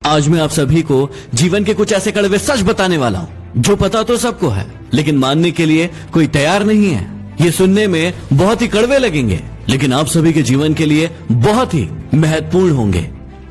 आज मैं आप सभी को जीवन के कुछ ऐसे कड़वे सच बताने वाला हूँ जो पता तो सबको है, लेकिन मानने के लिए कोई तैयार नहीं है। ये सुनने में बहुत ही कड़वे लगेंगे, लेकिन आप सभी के जीवन के लिए बहुत ही महत्वपूर्ण होंगे।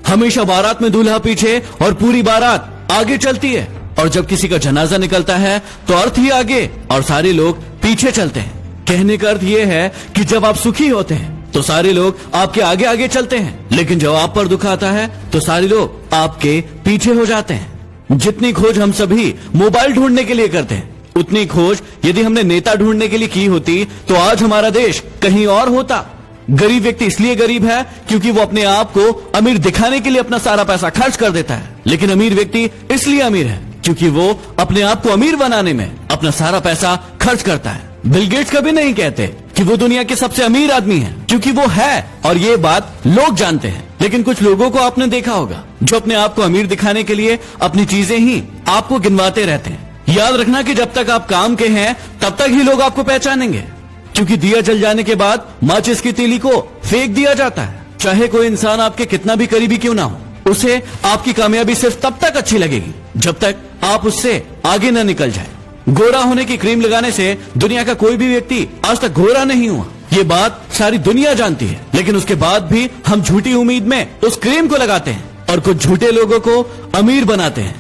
हमेशा बारात में दूल्हा पीछे और पूरी बारात आगे चलती है, और जब किसी का जनाजा निकलता है तो अर्थ ही आगे और सारे लोग पीछे चलते हैं। कहने का अर्थ ये है कि जब आप सुखी होते हैं तो सारे लोग आपके आगे आगे चलते हैं, लेकिन जब आप पर दुख आता है तो सारे लोग आपके पीछे हो जाते हैं। जितनी खोज हम सभी मोबाइल ढूंढने के लिए करते हैं, उतनी खोज यदि हमने नेता ढूंढने के लिए की होती तो आज हमारा देश कहीं और होता। गरीब व्यक्ति इसलिए गरीब है क्योंकि वो अपने आप को अमीर दिखाने के लिए अपना सारा पैसा खर्च कर देता है, लेकिन अमीर व्यक्ति इसलिए अमीर है क्योंकि वो अपने आप को अमीर बनाने में अपना सारा पैसा खर्च करता है। बिल गेट्स कभी नहीं कहते कि वो दुनिया के सबसे अमीर आदमी है, क्योंकि वो है और ये बात लोग जानते हैं। लेकिन कुछ लोगों को आपने देखा होगा जो अपने आप को अमीर दिखाने के लिए अपनी चीजें ही आपको गिनवाते रहते हैं। याद रखना कि जब तक आप काम के हैं तब तक ही लोग आपको पहचानेंगे, क्योंकि दिया जल जाने के बाद माचिस की तीली को फेंक दिया जाता है। चाहे कोई इंसान आपके कितना भी करीबी क्यों ना हो, उसे आपकी कामयाबी सिर्फ तब तक अच्छी लगेगी जब तक आप उससे आगे न निकल जाए। गोरा होने की क्रीम लगाने से दुनिया का कोई भी व्यक्ति आज तक गोरा नहीं हुआ, ये बात सारी दुनिया जानती है, लेकिन उसके बाद भी हम झूठी उम्मीद में उस क्रीम को लगाते हैं और कुछ झूठे लोगों को अमीर बनाते हैं।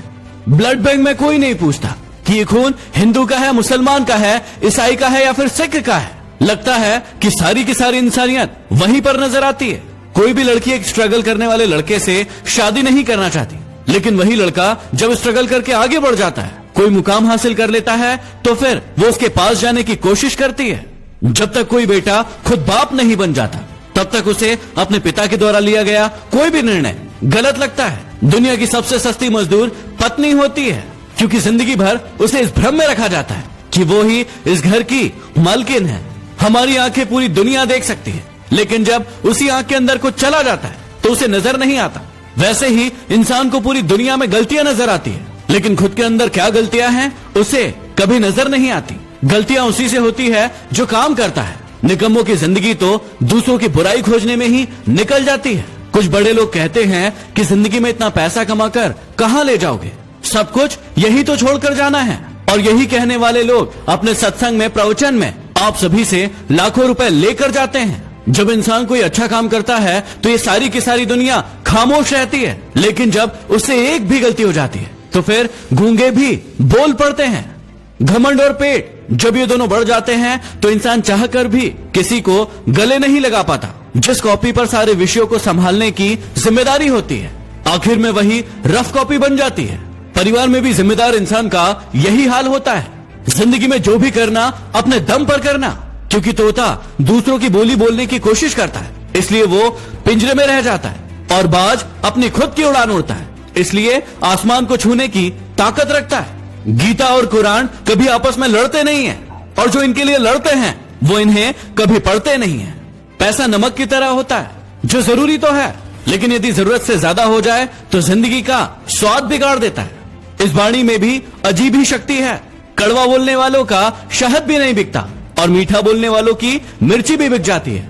ब्लड बैंक में कोई नहीं पूछता कि ये खून हिंदू का है, मुसलमान का है, ईसाई का है या फिर सिख का है। लगता है कि सारी की सारी इंसानियत वहीं पर नजर आती है। कोई भी लड़की एक स्ट्रगल करने वाले लड़के से शादी नहीं करना चाहती, लेकिन वही लड़का जब स्ट्रगल करके आगे बढ़ जाता है, कोई मुकाम हासिल कर लेता है, तो फिर वो उसके पास जाने की कोशिश करती है। जब तक कोई बेटा खुद बाप नहीं बन जाता तब तक उसे अपने पिता के द्वारा लिया गया कोई भी निर्णय गलत लगता है। दुनिया की सबसे सस्ती मजदूर पत्नी होती है, क्योंकि जिंदगी भर उसे इस भ्रम में रखा जाता है कि वो ही इस घर की मालकिन है। हमारी आंखें पूरी दुनिया देख सकती है, लेकिन जब उसी आंख के अंदर कुछ चला जाता है तो उसे नजर नहीं आता। वैसे ही इंसान को पूरी दुनिया में गलतियां नजर आती है, लेकिन खुद के अंदर क्या गलतियां हैं उसे कभी नजर नहीं आती। गलतियां उसी से होती है जो काम करता है। निकम्मों की जिंदगी तो दूसरों की बुराई खोजने में ही निकल जाती है। कुछ बड़े लोग कहते हैं कि जिंदगी में इतना पैसा कमाकर कहां ले जाओगे, सब कुछ यही तो छोड़कर जाना है। और यही कहने वाले लोग अपने सत्संग में, प्रवचन में आप सभी से लाखों रुपए लेकर जाते हैं। जब इंसान कोई अच्छा काम करता है तो ये सारी की सारी दुनिया खामोश रहती है, लेकिन जब उससे एक भी गलती हो जाती है तो फिर गूंगे भी बोल पड़ते हैं। घमंड और पेट जब ये दोनों बढ़ जाते हैं तो इंसान चाहकर भी किसी को गले नहीं लगा पाता। जिस कॉपी पर सारे विषयों को संभालने की जिम्मेदारी होती है, आखिर में वही रफ कॉपी बन जाती है। परिवार में भी जिम्मेदार इंसान का यही हाल होता है। जिंदगी में जो भी करना अपने दम पर करना, क्योंकि तोता दूसरों की बोली बोलने की कोशिश करता है, इसलिए वो पिंजरे में रह जाता है, और बाज अपनी खुद की उड़ान उड़ता है, इसलिए आसमान को छूने की ताकत रखता है। गीता और कुरान कभी आपस में लड़ते नहीं हैं, और जो इनके लिए लड़ते हैं वो इन्हें कभी पढ़ते नहीं हैं। पैसा नमक की तरह होता है जो जरूरी तो है, लेकिन यदि जरूरत से ज्यादा हो जाए तो जिंदगी का स्वाद बिगाड़ देता है। इस वाणी में भी अजीब ही शक्ति है। कड़वा बोलने वालों का शहद भी नहीं बिकता, और मीठा बोलने वालों की मिर्ची भी बिक जाती है।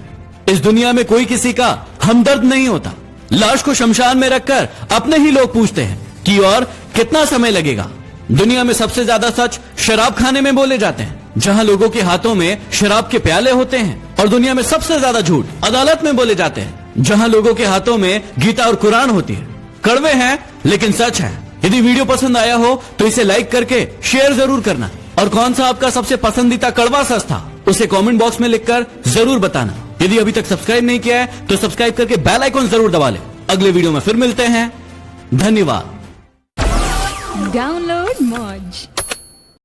इस दुनिया में कोई किसी का हमदर्द नहीं होता। लाश को शमशान में रखकर अपने ही लोग पूछते हैं कि और कितना समय लगेगा। दुनिया में सबसे ज्यादा सच शराब खाने में बोले जाते हैं, जहां लोगों के हाथों में शराब के प्याले होते हैं। और दुनिया में सबसे ज्यादा झूठ अदालत में बोले जाते हैं, जहां लोगों के हाथों में गीता और कुरान होती है। कड़वे हैं लेकिन सच है। यदि वीडियो पसंद आया हो तो इसे लाइक करके शेयर जरूर करना, और कौन सा आपका सबसे पसंदीदा कड़वा सच था उसे कमेंट बॉक्स में लिखकर जरूर बताना। यदि अभी तक सब्सक्राइब नहीं किया है तो सब्सक्राइब करके बेल आइकन जरूर दबा लें। अगले वीडियो में फिर मिलते हैं। धन्यवाद। डाउनलोड मौज।